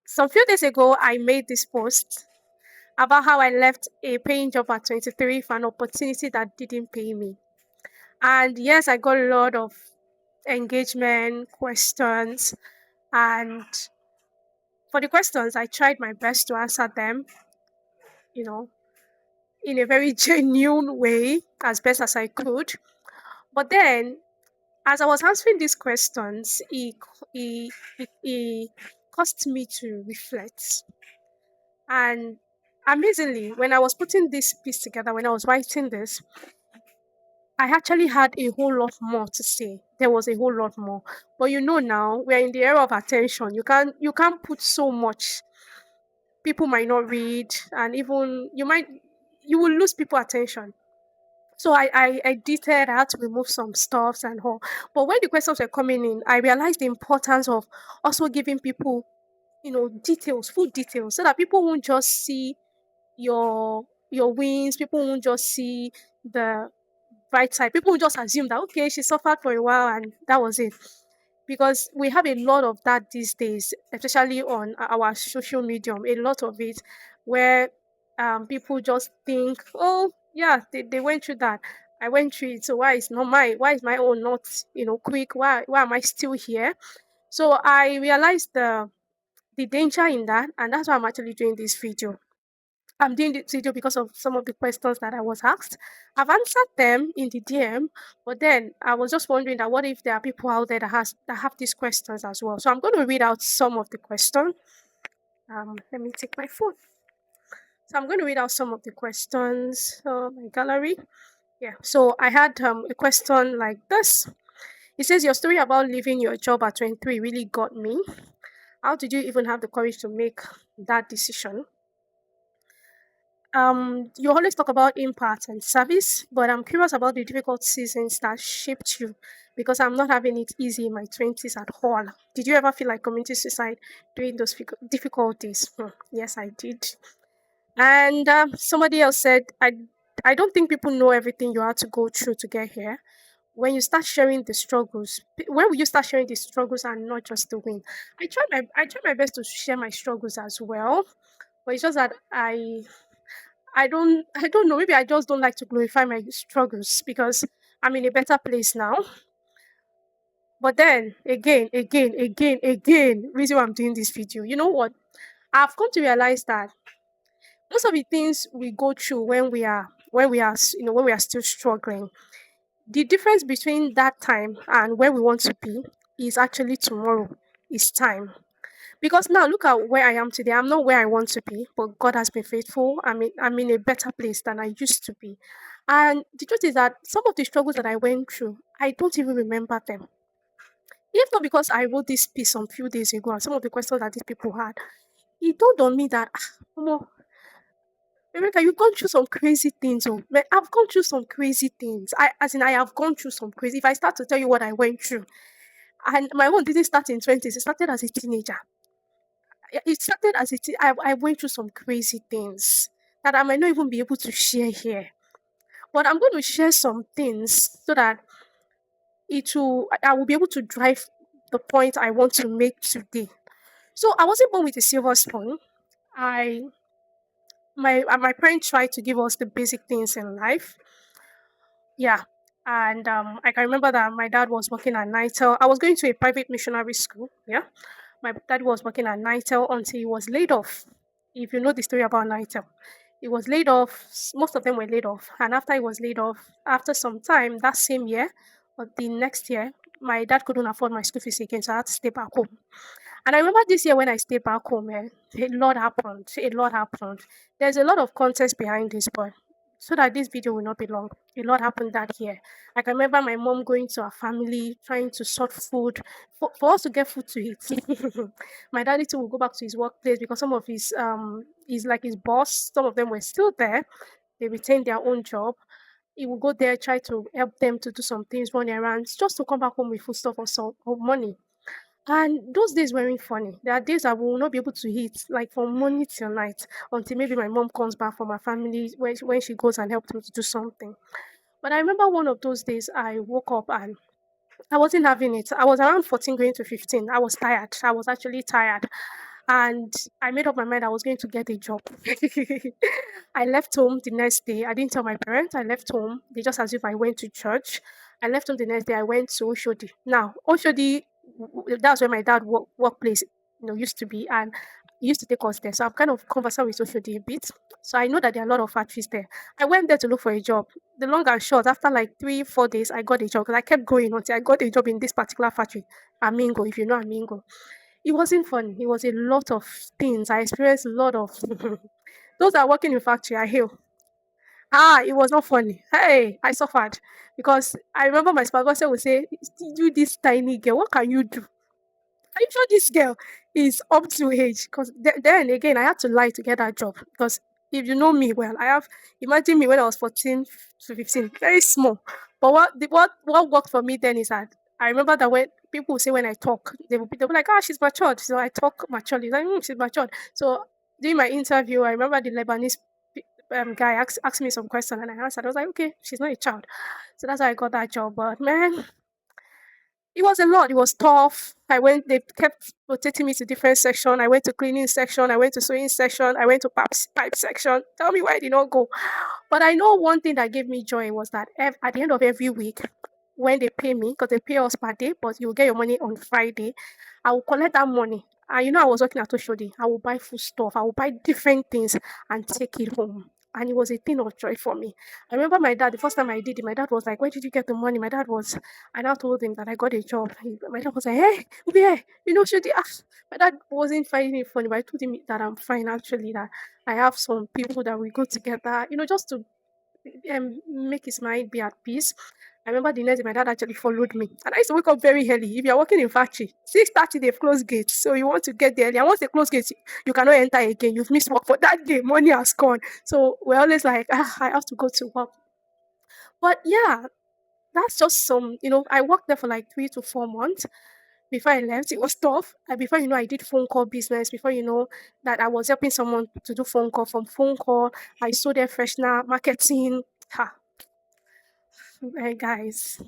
Some few days ago, I made this post about how I left a paying job at 23 for an opportunity that didn't pay me. And yes, I got a lot of engagement questions. And for the questions, I tried my best to answer them, you know, in a very genuine way, as best as I could. But then, as I was answering these questions, it caused me to reflect. And amazingly, when I was putting this piece together, when I was writing this, I actually had a whole lot more to say. There was a whole lot more. But now we're in the era of attention. You can't put so much. People might not read, and even you will lose people attention. So I edited, I had to remove some stuffs and all. But when the questions were coming in, I realized the importance of also giving people, details, full details, so that people won't just see your wins. People won't just see the bright side. People will just assume that okay, she suffered for a while and that was it. Because we have a lot of that these days, especially on our social medium, a lot of it where people just think, oh yeah, they went through that. I went through it, so why is my own not quick? Why am I still here? So I realized the danger in that, and that's why I'm actually doing this video. I'm doing this video because of some of the questions that I was asked. I've answered them in the DM, but then I was just wondering that what if there are people out there that have these questions as well. So I'm going to read out some of the questions. Let me take my phone. So I'm going to read out some of the questions. My gallery. Yeah. So I had a question like this. It says your story about leaving your job at 23 really got me. How did you even have the courage to make that decision? You always talk about impact and service, but I'm curious about the difficult seasons that shaped you because I'm not having it easy in my 20s at all. Did you ever feel like committing suicide during those difficulties? Yes, I did. And somebody else said, I don't think people know everything you had to go through to get here. When you start sharing the struggles, when will you start sharing the struggles and not just the win? I try my best to share my struggles as well, but it's just that I don't know, maybe I just don't like to glorify my struggles because I'm in a better place now. But then again, reason why I'm doing this video. You know what? I've come to realize that most of the things we go through when we are still struggling, the difference between that time and where we want to be is actually tomorrow. Is time. Because now look at where I am today. I'm not where I want to be, but God has been faithful. I'm in a better place than I used to be. And the truth is that some of the struggles that I went through, I don't even remember them. If not because I wrote this piece some few days ago and some of the questions that these people had, it dawned on me that Omo, Rebecca, you've gone through some crazy things. Oh, man, I've gone through some crazy things. I have gone through some crazy. If I start to tell you what I went through, and my own didn't start in 20s, it started as a teenager. It started as I went through some crazy things that I might not even be able to share here. But I'm going to share some things so that I will be able to drive the point I want to make today. So I wasn't born with a silver spoon. I my parents tried to give us the basic things in life. Yeah. And I can remember that my dad was working at Nitel. I was going to a private missionary school. Yeah. My dad was working at Nitel until he was laid off. If you know the story about Nitel, he was laid off. Most of them were laid off. And after he was laid off, after some time, that same year or the next year, my dad couldn't afford my school fees again. So I had to stay back home. And I remember this year when I stayed back home, a lot happened. A lot happened. There's a lot of context behind this, but so that this video will not be long, a lot happened that year. I can remember my mom going to our family, trying to sort food for us to get food to eat. My daddy too will go back to his workplace because some of his boss, some of them were still there. They retained their own job. He will go there, try to help them to do some things, run errands, just to come back home with food stuff or money. And those days weren't funny. There are days I will not be able to eat, like from morning till night, until maybe my mom comes back from her family when she goes and helps me to do something. But I remember one of those days I woke up and I wasn't having it. I was around 14 going to 15. I was tired. I was actually tired. and I made up my mind I was going to get a job. I left home the next day. I didn't tell my parents. I left home. They just as if I went to church. I left home the next day. I went to Oshodi. Now, Oshodi, that's where my dad workplace, used to be, and he used to take us there. So I'm kind of conversant with Oshodi a bit. So I know that there are a lot of factories there. I went there to look for a job. The long and short, after like 3, 4 days, I got a job because I kept going until I got a job in this particular factory, Amingo, if you know Amingo. It wasn't fun. It was a lot of things. I experienced a lot of those that are working in factory, I hail. It was not funny. Hey, I suffered because I remember my supervisor would say, "You this tiny girl, what can you do? Are you sure this girl is up to age?" Because then again, I had to lie to get that job. Because if you know me well, imagine me when I was 14 to 15, very small. But what worked for me then is that I remember that when people say when I talk, they'll be like, "Ah, she's matured." So I talk maturely. Like, she's matured. So during my interview, I remember the Lebanese guy asked me some question and I answered. I was like, "Okay, she's not a child." So that's how I got that job. But man, it was a lot. It was tough. They kept rotating me to different section. I went to cleaning section. I went to sewing section. I went to pipe section. Tell me why I did not go. But I know one thing that gave me joy was that at the end of every week, when they pay me, because they pay us per day, but you get your money on Friday, I will collect that money. And I was working at Oshodi. I will buy food stuff. I will buy different things and take it home. And it was a thing of joy for me. I remember my dad, the first time I did it, my dad was like, "Where did you get the money?" I now told him that I got a job. My dad was like, "Hey, where? Shodi." My dad wasn't finding it funny, but I told him that I'm fine actually, that I have some people that we go together, just to make his mind be at peace. I remember the next day my dad actually followed me. And I used to wake up very early. If you're working in factory, 6:30 they've closed gates. So you want to get there early. And once they close gates, you cannot enter again. You've missed work for that day. Money has gone. So we're always like, I have to go to work. But yeah, that's just I worked there for like 3 to 4 months before I left. It was tough. And before I did phone call business. Before that I was helping someone to do phone call. From phone call, I sold air freshener, marketing. Ha, guys.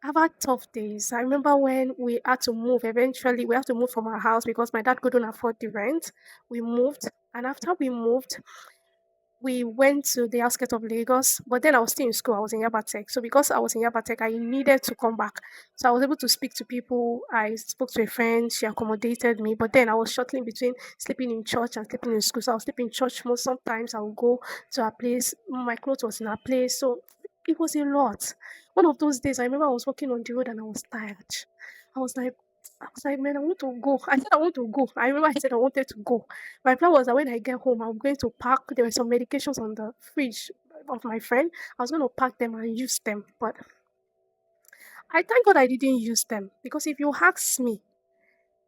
I've had tough days. I remember when we had to move. Eventually, we had to move from our house because my dad couldn't afford the rent. We moved, and after we moved, we went to the outskirts of Lagos, but then I was still in school. I was in Yabatek. So because I was in Yabatek, I needed to come back. So I was able to speak to people. I spoke to a friend. She accommodated me. But then I was shuttling between sleeping in church and sleeping in school. So I was sleeping in church most. Sometimes I would go to her place. My clothes was in her place. So it was a lot. One of those days, I remember I was walking on the road and I was tired. I was like, man, I want to go. I said I want to go. I remember I said I wanted to go. My plan was that when I get home, I'm going to pack. There were some medications on the fridge of my friend. I was going to pack them and use them. But I thank God I didn't use them because if you ask me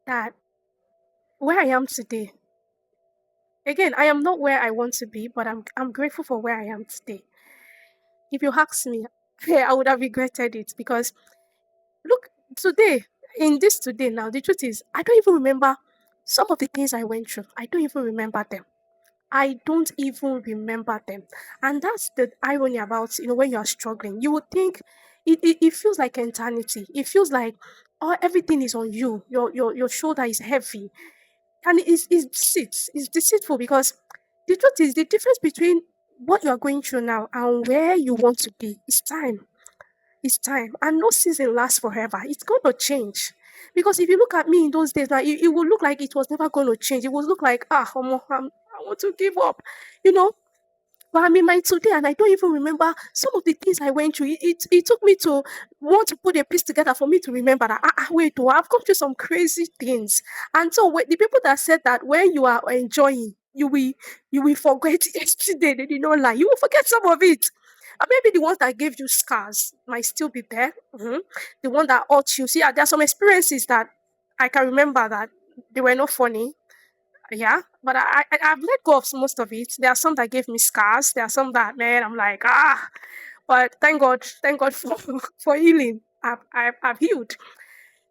that where I am today, again, I am not where I want to be, but I'm grateful for where I am today. If you ask me, I would have regretted it because look, today, in this today now, the truth is, I don't even remember some of the things I went through. I don't even remember them. I don't even remember them. And that's the irony about, when you are struggling. You would think it feels like eternity. It feels like everything is on you. Your shoulder is heavy. And it's deceitful because the truth is the difference between what you are going through now and where you want to be is time. It's time. And no season lasts forever. It's going to change. Because if you look at me in those days, like it will look like it was never going to change. It will look like, I want to give up, you know. But I'm in my today and I don't even remember some of the things I went through. It took me to want to put a piece together for me to remember that, wait, I've gone through some crazy things. And so the people that said that when you are enjoying, you will forget yesterday, they did not lie. You will forget some of it. And maybe the ones that gave you scars might still be there. The one that hurt you. See, there are some experiences that I can remember that they were not funny, yeah, but I've let go of most of it. There are some that gave me scars. There are some that, man, I'm like, but thank God for for healing. I've healed.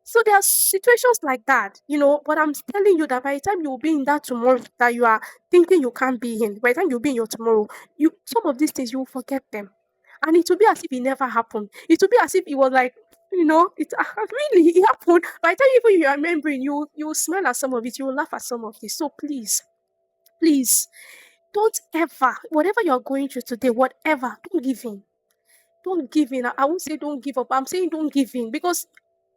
So there are situations like that, but I'm telling you that by the time you'll be in that tomorrow that you are thinking you can't be in, by the time you'll be in your tomorrow, some of these things you will forget them. And it will be as if it never happened. It will be as if it was like It really it happened. By the time even you are remembering, you will smile at some of it, you will laugh at some of this. So please, please, don't ever, whatever you're going through today, whatever, don't give in. Don't give in. I won't say don't give up. I'm saying don't give in because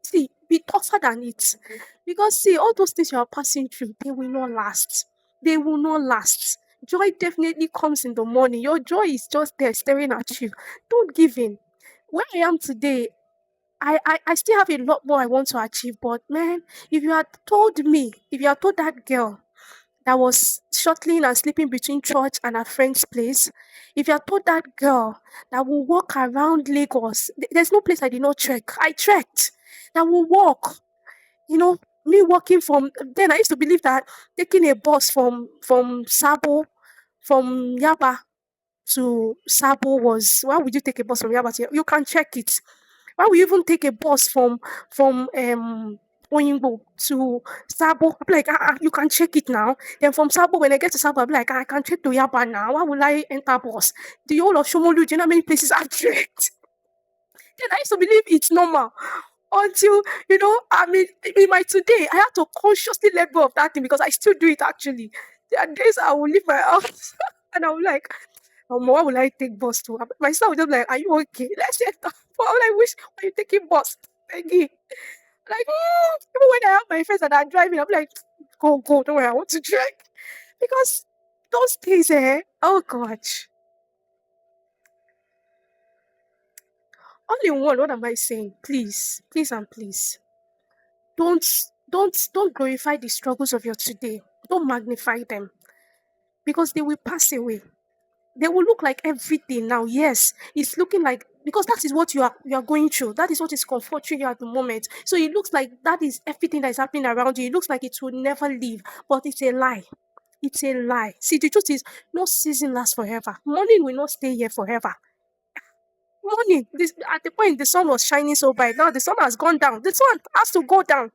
see, be tougher than it. Because see, all those things you are passing through, they will not last. They will not last. Joy definitely comes in the morning. Your joy is just there staring at you. Don't give in. Where I am today, I still have a lot more I want to achieve. But man, if you had told that girl that was shuttling and sleeping between church and her friend's place, if you had told that girl that will walk around Lagos, there's no place I did not trek. I trekked. That will walk. You know, me walking from then I used to believe that taking a bus from Sabo, from Yaba to Sabo was why would you take a bus from Yaba to you can check it. Why would you even take a bus from Oyingbo to Sabo? I'm like, you can check it now. Then from Sabo, when I get to Sabo, I'm like, I can check to Yaba now. Why would I enter bus? The whole of Shomolu, do you know how many places I've checked? Then I used to believe it's normal until, I mean, in my today, I have to consciously let go of that thing because I still do it actually. There are days I will leave my house and I will like, why will I take bus to? My son will just be like, are you okay? Let's get that. But I'm like, which are you taking bus? Peggy. Like, even when I have my friends that are driving, I'm like, go, go, don't worry, I want to drive. Because those days, oh gosh. All in one, what am I saying? Please, please and please. Don't don't glorify the struggles of your today. Don't magnify them because they will pass away. They will look like everything now. Yes, it's looking like because that is what you are going through. That is what is comforting you at the moment. So it looks like that is everything that is happening around you. It looks like it will never leave, but it's a lie. It's a lie. See, the truth is, no season lasts forever. Morning will not stay here forever. Morning, this at the point the sun was shining so bright. Now the sun has gone down. The sun has to go down.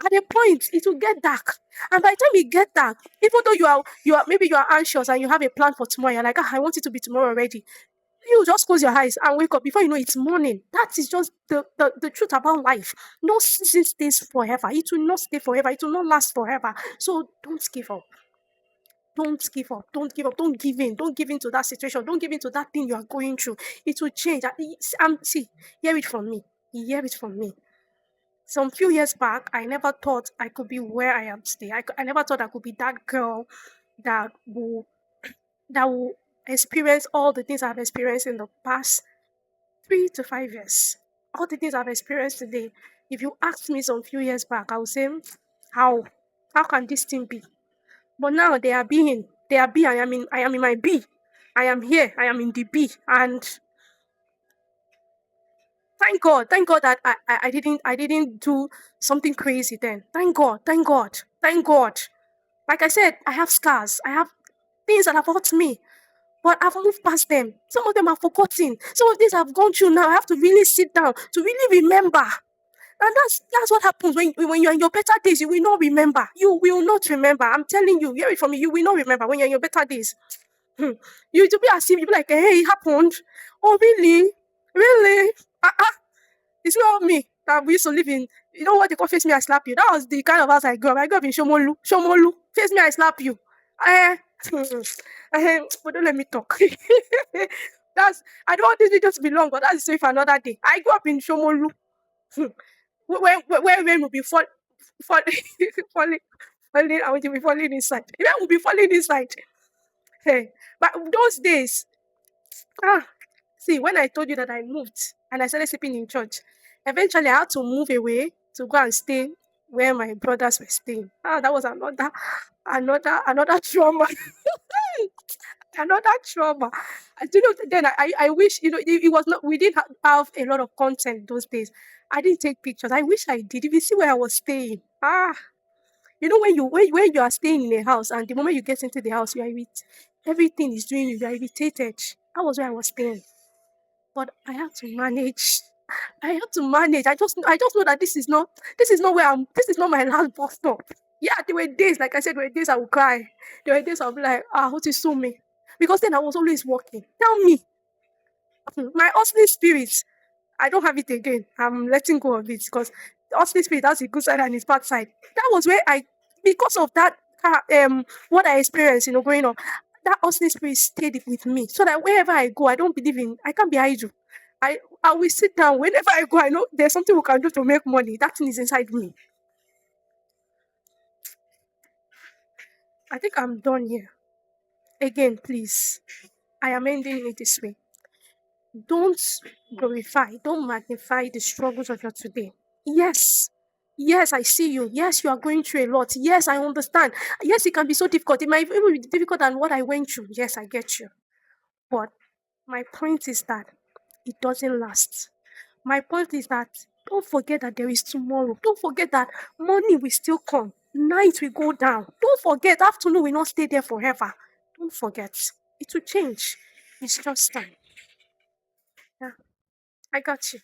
At a point, it will get dark. And by the time it get dark, even though you are anxious and you have a plan for tomorrow, you're like, I want it to be tomorrow already. You just close your eyes and wake up before you know it's morning. That is just the truth about life. No season stays forever. It will not stay forever. It will not last forever. So don't give up. Don't give up. Don't give up. Don't give in. Don't give in to that situation. Don't give in to that thing you are going through. It will change. See, hear it from me. Hear it from me. Some few years back, I never thought I could be where I am today. I never thought I could be that girl that will that will experience all the things I've experienced in the past 3 to 5 years. All the things I've experienced today. If you asked me some few years back, I would say, how? How can this thing be? But now they are being. They are B. I am in my B. I am here. I am in the B. And thank God. Thank God that I didn't do something crazy then. Thank God. Thank God. Thank God. Like I said, I have scars. I have things that have hurt me. But I've moved past them. Some of them are forgotten. Some of these I've gone through now. I have to really sit down to really remember. And that's what happens when you're in your better days. You will not remember. You will not remember. I'm telling you, hear it from me. You will not remember when you're in your better days. Hmm. You to be as if you be like, hey, it happened. Oh, really? Really? It's not me that we used to live in. You know what they call face me, I slap you. That was the kind of house I grew up. I grew up in Shomolu. Shomolu. Face me, I slap you. Eh, but don't let me talk. That's I don't want this video to be long, but that's the story for another day. I grew up in Shomolu. Hmm. Where rain will be fall, falling, falling, I will be falling inside. Rain will be falling inside. Hey, but those days, ah, see, when I told you that I moved and I started sleeping in church, eventually I had to move away to go and stay where my brothers were staying. That was another trauma. Another trauma. I do know then I wish it was not we didn't have a lot of content those days. I didn't take pictures. I wish I did. If you see where I was staying, when you are staying in a house and the moment you get into the house, everything is doing you are irritated. That was where I was staying. But I have to manage. I have to manage. I just know that this is not where this is not my last bus stop. Yeah, there were days, like I said, there were days I would cry. There were days I'll be like, what is so me? Because then I was always working. Tell me, my hustling spirit. I don't have it again. I'm letting go of it because the Holy Spirit has a good side and its bad side. That was where I, because of that, what I experienced, growing up, that Holy Spirit stayed with me. So that wherever I go, I don't believe in, I can't be idle. I will sit down whenever I go. I know there's something we can do to make money. That thing is inside me. I think I'm done here. Again, please. I am ending it this way. Don't glorify, don't magnify the struggles of your today. Yes. Yes, I see you. Yes, you are going through a lot. Yes, I understand. Yes, it can be so difficult. It might even be difficult than what I went through. Yes, I get you. But my point is that it doesn't last. My point is that don't forget that there is tomorrow. Don't forget that money will still come. Night will go down. Don't forget afternoon will not stay there forever. Don't forget. It will change. It's just time. Yeah, I got you.